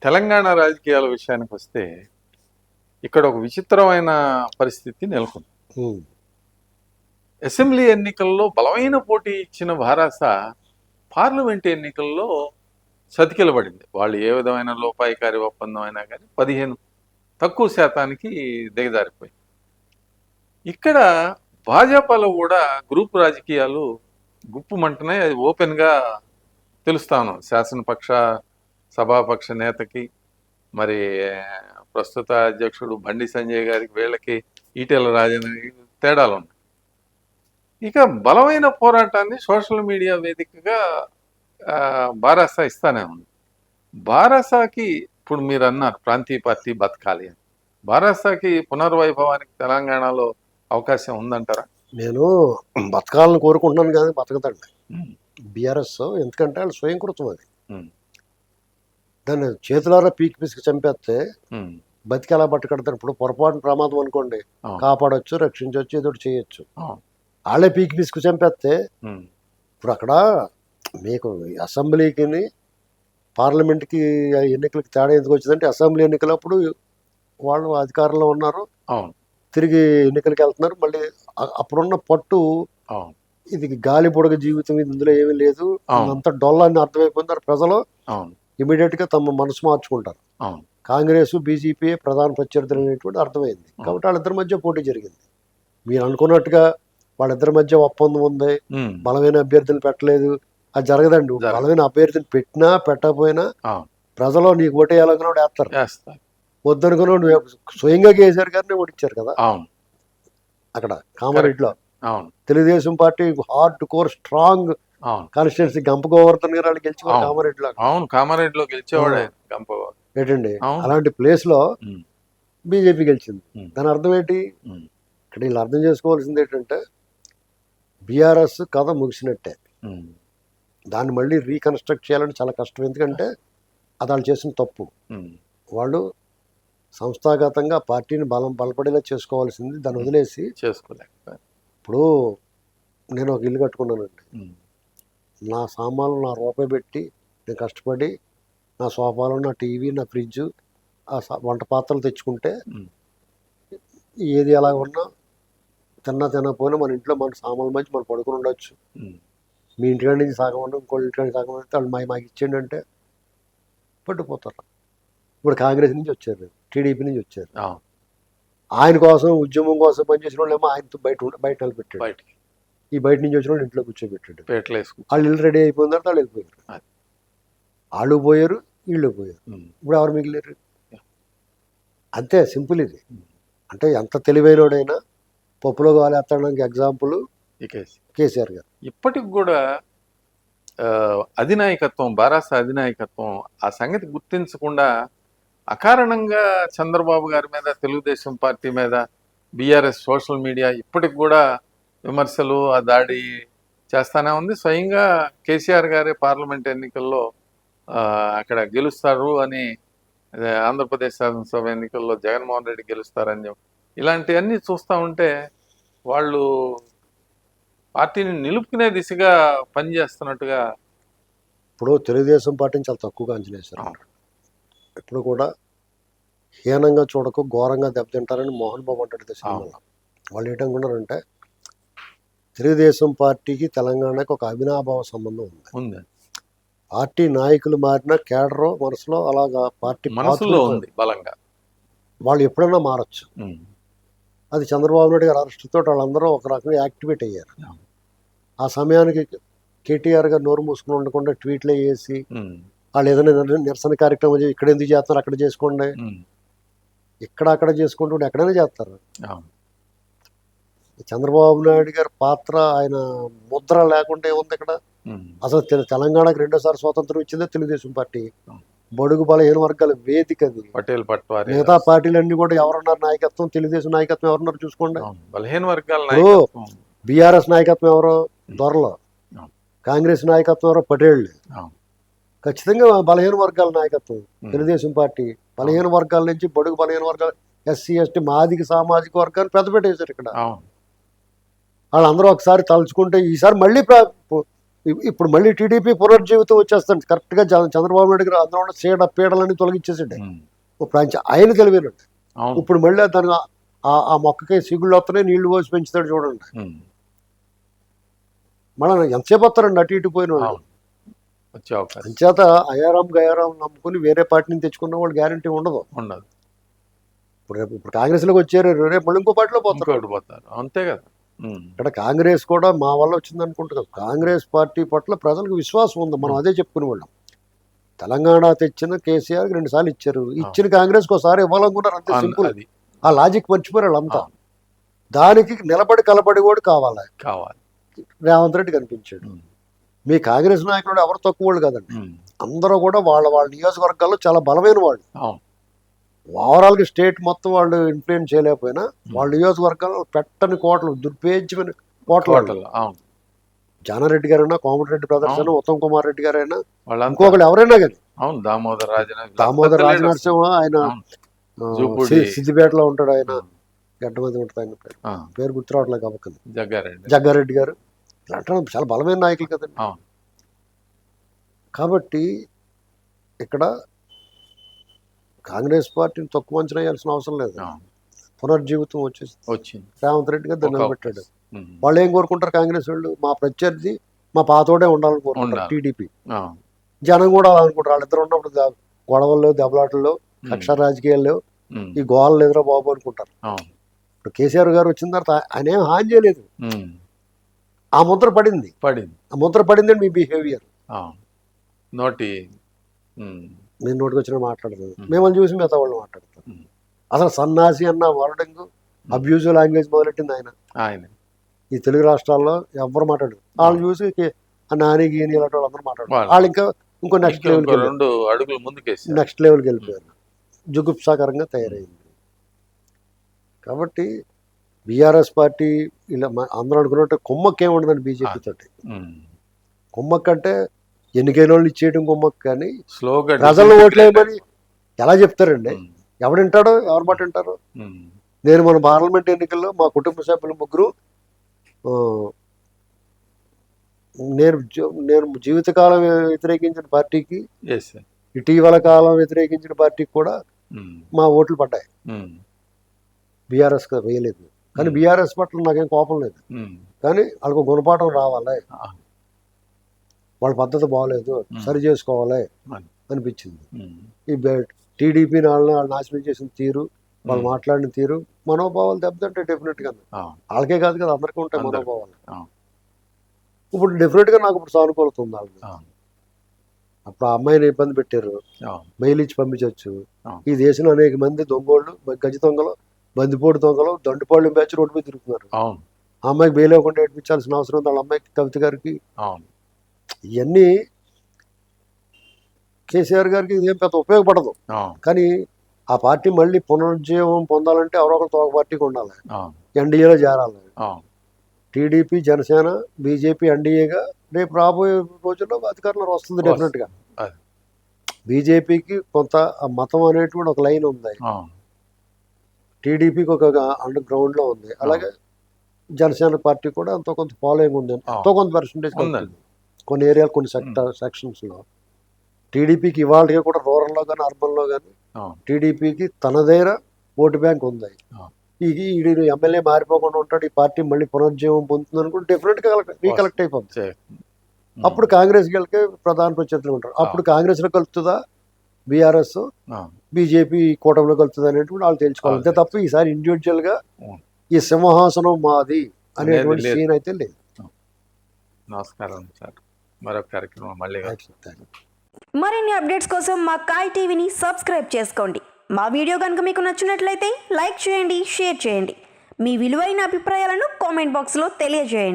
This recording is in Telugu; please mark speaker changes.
Speaker 1: తెలంగాణ రాజకీయాల విషయానికి వస్తే ఇక్కడ ఒక విచిత్రమైన పరిస్థితి నెలకొంది.
Speaker 2: ఉమ్,
Speaker 1: అసెంబ్లీ ఎన్నికల్లో బలమైన పోటీ ఇచ్చిన భారాస పార్లమెంట్ ఎన్నికల్లో సతికిలబడింది. వాళ్ళు ఏ విధమైన లోపాయికారి ఒప్పందం అయినా కానీ 15 తక్కువ శాతానికి దిగజారిపోయింది. ఇక్కడ భాజపాలో కూడా గ్రూప్ రాజకీయాలు గుప్పుమంటున్నాయి. అది ఓపెన్గా తెలుస్తా ఉన్నాం. శాసనపక్ష సభాపక్ష నేతకి మరి ప్రస్తుత అధ్యక్షుడు బండి సంజయ్ గారికి వీళ్ళకి ఈటెల రాజేంద్రకి తేడాలు ఉన్నాయి. ఇక బలమైన పోరాటాన్ని సోషల్ మీడియా వేదికగా బారాస ఇస్తానే ఉంది. బారాసాకి ఇప్పుడు మీరు అన్నారు ప్రాంతీయ పార్టీ బతకాలి అని. బారాసాకి పునర్వైభవానికి తెలంగాణలో అవకాశం ఉందంటారా?
Speaker 2: నేను బతకాలని కోరుకుంటున్నాను కానీ బతకదండి బీఆర్ఎస్. ఎందుకంటే వాళ్ళు స్వయంకృతం అది. దాన్ని చేతులారా పీకి పిసికి చంపేస్తే బతికి ఎలా బట్టకడతారు? ఇప్పుడు పొరపాటు ప్రమాదం అనుకోండి, కాపాడొచ్చు, రక్షించవచ్చు, ఏదో ఒకటి చేయొచ్చు. వాళ్ళే పీకి పిసికి చంపేస్తే ఇప్పుడు అక్కడ మీకు అసెంబ్లీకి పార్లమెంట్కి ఎన్నికలకి తేడా ఎందుకు వచ్చిందంటే, అసెంబ్లీ ఎన్నికలప్పుడు వాళ్ళు అధికారంలో ఉన్నారు, తిరిగి ఎన్నికలకి వెళ్తున్నారు. మళ్ళీ అప్పుడున్న పట్టు ఇది గాలి బుడగ జీవితం, ఇది ఇందులో ఏమీ లేదు, అంత డొల్లాన్ని అర్థమైపోయింది. ప్రజలు ఇమీడియట్ గా తమ మనసు మార్చుకుంటారు. కాంగ్రెస్ బీజేపీ ప్రధాన ప్రత్యర్థులు అనేటువంటి అర్థమైంది. కాబట్టి వాళ్ళిద్దరి మధ్య పోటీ జరిగింది. మీరు అనుకున్నట్టుగా వాళ్ళిద్దరి మధ్య ఒప్పందం ఉంది, బలమైన అభ్యర్థులు పెట్టలేదు, అది జరగదండి. బలమైన అభ్యర్థిని పెట్టినా పెట్టకపోయినా ప్రజలు నీకు ఓటేయాలనుకున్న వేస్తారు. వద్దనుకున్న స్వయంగా కేసీఆర్ గారిని ఓడించారు కదా అక్కడ కామారెడ్డిలో. Telugu Desam party hard core strong constituency గంప గోవర్ధన్ గారు వాళ్ళు గెలిచేవారు కామారెడ్డిలో.
Speaker 1: కామారెడ్డిలో గెలిచేవాడు
Speaker 2: ఏంటండి, అలాంటి ప్లేస్ లో బీజేపీ గెలిచింది. దాని అర్థం ఏంటి? ఇక్కడ వీళ్ళు అర్థం చేసుకోవాల్సింది ఏంటంటే, బీఆర్ఎస్ కథ ముగిసినట్టే. దాన్ని మళ్ళీ రీకన్స్ట్రక్ట్ చేయాలని చాలా కష్టం. ఎందుకంటే అది వాళ్ళు చేసిన తప్పు. వాళ్ళు సంస్థాగతంగా పార్టీని బలపడేలా చేసుకోవాల్సింది. దాన్ని వదిలేసి చేసుకోలేక. ఇప్పుడు నేను ఒక ఇల్లు కట్టుకున్నానండి, నా సామాన్లు నా రూపాయి పెట్టి నేను కష్టపడి నా సోఫాలు, నా టీవీ, నా ఫ్రిడ్జ్, ఆ వంట పాత్రలు తెచ్చుకుంటే ఏది ఎలా ఉన్నా తినకపోయినా మన ఇంట్లో మన సామాన్ల మధ్య మనం పడుకుని ఉండొచ్చు. మీ ఇంటికాడి నుంచి సగం ఉన్నా ఇంకోటి ఇంటికాడి సగం అయితే వాళ్ళు మాకు ఇచ్చేయండి అంటే పట్టుకుపోతారు. ఇప్పుడు కాంగ్రెస్ నుంచి వచ్చారు, టీడీపీ నుంచి వచ్చారు. ఆయన కోసం ఉద్యమం కోసం పనిచేసిన వాళ్ళు ఏమో ఆయనతో బయట నిలబెట్టాడు. ఈ బయట నుంచి వచ్చిన వాళ్ళు ఇంట్లో కూర్చోబెట్టాడు. వాళ్ళు ఇల్లు రెడీ అయిపోయిన తర్వాత వాళ్ళు వెళ్ళిపోయారు. వాళ్ళు పోయారు, వీళ్ళు పోయారు. ఇప్పుడు ఎవరు మిగిలేరు? అంతే సింపుల్ ఇది. అంటే ఎంత తెలివైనోడైనా పప్పులో గాలి ఎత్తడానికి ఎగ్జాంపుల్ కేసీఆర్ గారు.
Speaker 1: ఇప్పటికి కూడా అధినాయకత్వం, బారాస అధినాయకత్వం ఆ సంగతి గుర్తించకుండా అకారణంగా చంద్రబాబు గారి మీద, తెలుగుదేశం పార్టీ మీద బీఆర్ఎస్ సోషల్ మీడియా ఇప్పటికి కూడా విమర్శలు, ఆ దాడి చేస్తానే ఉంది. స్వయంగా కేసీఆర్ గారే పార్లమెంట్ ఎన్నికల్లో అక్కడ గెలుస్తారు అని, ఆంధ్రప్రదేశ్ శాసనసభ ఎన్నికల్లో జగన్మోహన్ రెడ్డి గెలుస్తారని చెప్పి ఇలాంటివన్నీ చూస్తూ ఉంటే వాళ్ళు పార్టీని నిలుపుకునే దిశగా పనిచేస్తున్నట్టుగా.
Speaker 2: ఇప్పుడు తెలుగుదేశం పార్టీని చాలా తక్కువగా అంచనా వేశారు. ఇప్పుడు కూడా హీనంగా చూడకు, ఘోరంగా దెబ్బతింటారని మోహన్ బాబు అంటాడు సినిమాలో. వాళ్ళు ఏంటనుకున్నారంటే, తెలుగుదేశం పార్టీకి తెలంగాణకి ఒక అవినాభావ సంబంధం ఉంది. పార్టీ నాయకులు మారిన కేడర్ మనసులో అలాగా పార్టీ మనసులో ఉంది బలంగా. వాళ్ళు ఎప్పుడైనా మారచ్చు. అది చంద్రబాబు నాయుడు గారు అరెస్టుతో వాళ్ళందరూ ఒక రకంగా యాక్టివేట్ అయ్యారు. ఆ సమయానికి కేటీఆర్ గారు నోరు మూసుకుని ఉండకుండా ట్వీట్లు వేసి వాళ్ళు ఏదైనా నిరసన కార్యక్రమం ఇక్కడ ఎందుకు చేస్తారు, అక్కడ చేసుకోండి, ఇక్కడ అక్కడ చేసుకుంటూ ఎక్కడైనా చేస్తారు. చంద్రబాబు నాయుడు గారి పాత్ర, ఆయన ముద్ర లేకుండా ఏముంది ఇక్కడ? అసలు తెలంగాణకు రెండోసారి స్వాతంత్రం ఇచ్చిందే తెలుగుదేశం పార్టీ. బడుగు బలహీన వర్గాల వేదిక అది.
Speaker 1: పటేల్ పట్వారి,
Speaker 2: మిగతా పార్టీలన్నీ కూడా ఎవరున్నారు నాయకత్వం? తెలుగుదేశం నాయకత్వం ఎవరున్నారు చూసుకోండి.
Speaker 1: బలహీన వర్గాల
Speaker 2: బీఆర్ఎస్ నాయకత్వం ఎవరో దొరలు, కాంగ్రెస్ నాయకత్వం ఎవరో పటేళ్ళు. ఖచ్చితంగా బలహీన వర్గాల నాయకత్వం తెలుగుదేశం పార్టీ. బలహీన వర్గాల నుంచి బడుగు బలహీన వర్గాలు, ఎస్సీ ఎస్టీ మాదిక సామాజిక వర్గాన్ని పెద్ద పెట్టేశారు ఇక్కడ. వాళ్ళందరూ ఒకసారి తలుచుకుంటే ఈసారి మళ్ళీ ఇప్పుడు మళ్ళీ టీడీపీ పునర్జీవితం వచ్చేస్తుంది కరెక్ట్గా. చంద్రబాబు నాయుడు గారు అందులో ఉన్న చీడ పీడలని తొలగించేసాడు. ఆయన తెలివినండి. ఇప్పుడు మళ్ళీ దాని ఆ మొక్కకి సిగుళ్ళు వస్తున్నాయి, నీళ్లు పోసి పెంచుతాడు చూడండి. మళ్ళీ ఎంతసేపు వస్తారండి అటు ఇటు పోయిన వాళ్ళు. అంచేత అయారాం గయారాం నమ్ముకుని వేరే పార్టీని తెచ్చుకున్న వాళ్ళు గ్యారంటీ ఉండదు. ఇప్పుడు కాంగ్రెస్లోకి వచ్చారు, రేపు మళ్ళీ ఇంకో పార్టీలో పోతారు.
Speaker 1: అంతే కదా.
Speaker 2: ఇక్కడ కాంగ్రెస్ కూడా మా వల్ల వచ్చింది అనుకుంటున్నాం. కాంగ్రెస్ పార్టీ పట్ల ప్రజలకు విశ్వాసం ఉంది. మనం అదే చెప్పుకునే వాళ్ళం. తెలంగాణ తెచ్చిన కేసీఆర్ 2 సార్లు ఇచ్చారు. ఇచ్చిన కాంగ్రెస్కి ఒకసారి ఇవ్వాలనుకున్నారు, అంతే సింపుల్. ఆ లాజిక్ మర్చిపోయారు వాళ్ళంతా. దానికి నిలబడి కలబడి కూడా కావాలి. రేవంత్ రెడ్డి కనిపించాడు. మీ కాంగ్రెస్ నాయకులు ఎవరు తక్కువ వాళ్ళు కదండి. అందరూ కూడా వాళ్ళ నియోజకవర్గాల్లో చాలా బలమైన వాళ్ళు. ఓవరాల్గా స్టేట్ మొత్తం వాళ్ళు ఇన్ఫ్లుయెన్స్ చేయలేకపోయినా వాళ్ళ నియోజకవర్గాల్లో పెట్టని కోటలు, దుర్పేజమైన కోటలు. జానారెడ్డి గారైనా, కోమటిరెడ్డి బ్రదర్స్ అయినా, ఉత్తమ్ కుమార్ రెడ్డి గారైనా, ఇంకొకరు ఎవరైనా కానీ, దామోదర్ రాజనరసింహ ఆయన సిద్దిపేటలో ఉంటాడు. ఆయన గడ్డమంది ఉంటుంది. ఆయన పేరు గుర్తు రావట్లేదు కాబట్టి జగ్గారెడ్డి గారు ఇలాంటి చాలా బలమైన నాయకులు కదండి. కాబట్టి ఇక్కడ కాంగ్రెస్ పార్టీని తక్కువ అంచనా వేయాల్సిన అవసరం లేదు. పునర్జీవితం వచ్చింది. రేవంత్ రెడ్డి గారు దాన్ని నిలబెట్టాడు. వాళ్ళు ఏం కోరుకుంటారు కాంగ్రెస్ వాళ్ళు? మా ప్రత్యర్థి మా పాతోడే ఉండాలని కోరుకుంటారు టీడీపీ. జనం కూడా అలా అనుకుంటారు. వాళ్ళిద్దరు ఉన్నప్పుడు గొడవల్లో, దెబ్బలాటల్లో, కక్ష రాజకీయాల్లో ఈ గోళలు ఎదురా బాబు అనుకుంటారు. ఇప్పుడు కేసీఆర్ గారు వచ్చిన తర్వాత ఆయన ఏం హాని చేయలేదు. ఆ ముద్ర పడింది. ఆ ముద్ర పడిందండి మీ బిహేవియర్. మీరు నోటికి వచ్చిన మాట్లాడుతుంది, మిమ్మల్ని చూసి మిగతా వాళ్ళు మాట్లాడతారు. అసలు సన్నాసి అన్న వర్డింగ్, అబ్యూజివ్ లాంగ్వేజ్ మొదలెట్టింది ఆయన. ఈ తెలుగు రాష్ట్రాల్లో ఎవరు మాట్లాడరు. వాళ్ళు చూసి నాని గీని ఇలాంటి వాళ్ళందరూ మాట్లాడారు. వాళ్ళు ఇంకా ఇంకో నెక్స్ట్ లెవెల్కి వెళ్ళిపోయారు. జుగుప్సాకరంగా తయారైంది. కాబట్టి బీఆర్ఎస్ పార్టీ ఇలా అందరూ అనుకున్నట్టు కుమ్మక్కి ఏముండదండి బీజేపీ తోటి. కుమ్మక్ అంటే ఎన్నికైన వాళ్ళు ఇచ్చేయడం కుమ్మక్, కానీ ప్రజలు ఓట్లేయమని ఎలా చెప్తారండి? ఎవడింటాడో, ఎవరి మాట వింటారు? నేను మన పార్లమెంట్ ఎన్నికల్లో మా కుటుంబ సభ్యులు 3 నేను జీవితకాలం వ్యతిరేకించిన పార్టీకి, ఇటీవల కాలం వ్యతిరేకించిన పార్టీకి కూడా మా ఓట్లు పడ్డాయి. బీఆర్ఎస్ వేయలేదు. కానీ బీఆర్ఎస్ పట్ల నాకేం కోపం లేదు. కానీ వాళ్ళకు గుణపాఠం రావాలి, వాళ్ళ పద్ధతి బాగోలేదు, సరి చేసుకోవాలి అనిపించింది. ఈ టీడీపీని వాళ్ళు నాశనం చేసిన తీరు, వాళ్ళు మాట్లాడిన తీరు, మనోభావాలు దెబ్బతింటే డెఫినెట్గా వాళ్ళకే కాదు కదా, అందరికీ ఉంటాయి మనోభావాలు. ఇప్పుడు డెఫినెట్గా నాకు ఇప్పుడు సానుకూలత ఉంది వాళ్ళకి. అప్పుడు ఆ అమ్మాయిని ఇబ్బంది పెట్టారు, బెయిల్ ఇచ్చి పంపించవచ్చు. ఈ దేశంలో అనేక మంది దొంగోళ్ళు, గజ దొంగలు, బందిపోటు దొంగలు, దండుపాళ్ళు బ్యాచ్ రోడ్డు మీద తిరుగుతున్నారు. ఆ అమ్మాయికి బెయిల్ ఇవ్వకుండా ఏడిపించాల్సిన అవసరం ఉంది వాళ్ళ అమ్మాయికి, కవిత గారికి. ఇవన్నీ కేసీఆర్ గారికి ఇదేం పెద్ద ఉపయోగపడదు. కానీ ఆ పార్టీ మళ్ళీ పునరుజ్జీవం పొందాలంటే ఎవరో ఒకరు ఒక పార్టీకి ఉండాలి, ఎన్డీఏలో చేరాలి. టీడీపీ, జనసేన, బీజేపీ ఎన్డీఏగా రేపు రాబోయే రోజుల్లో అధికారంలో వస్తుంది డెఫినెట్గా. బీజేపీకి కొంత మతం అనేటువంటి ఒక లైన్ ఉంది, టీడీపీకి ఒక అండర్ గ్రౌండ్లో ఉంది. అలాగే జనసేన పార్టీ కూడా ఎంతో కొంత ఫాలోయింగ్ ఉంది, ఎంతో కొంత పర్సంటేజ్ కొన్ని ఏరియాలు, కొన్ని సెక్షన్స్లో. టీడీపీకి ఇవాళ కూడా రూరల్లో కానీ అర్బన్లో కానీ టీడీపీకి తనదైన ఓటు బ్యాంక్ ఉంది. ఈ ఎమ్మెల్యే మారిపోకుండా ఉంటాడు, ఈ పార్టీ మళ్ళీ పునర్జీవం పొందుతుంది అనుకుంటే డెఫినెట్గా రీకలెక్ట్ అయిపోతుంది. అప్పుడు కాంగ్రెస్కి వెళ్ళకే ప్రధాన ప్రత్యర్థులు ఉంటారు. అప్పుడు కాంగ్రెస్లో కలుపుతుందా బీఆర్ఎస్, బీజేపీ కూటమిలో కలుపుతుంది అనేటువంటి వాళ్ళు తెలుసుకోవాలి. అంతే తప్ప ఈసారి ఇండివిజువల్గా ఈ సింహాసనం మాది అనేటువంటి సీన్ అయితే లేదు.
Speaker 1: నమస్కారం సార్, మరొక కార్యక్రమం మళ్ళీ.
Speaker 3: మరిన్ని అప్డేట్స్ కోసం మా కాయ్ టీవీని సబ్స్క్రైబ్ చేసుకోండి. మా వీడియో కనుక మీకు నచ్చినట్లయితే లైక్ చేయండి, షేర్ చేయండి. మీ విలువైన అభిప్రాయాలను కామెంట్ బాక్స్లో తెలియజేయండి.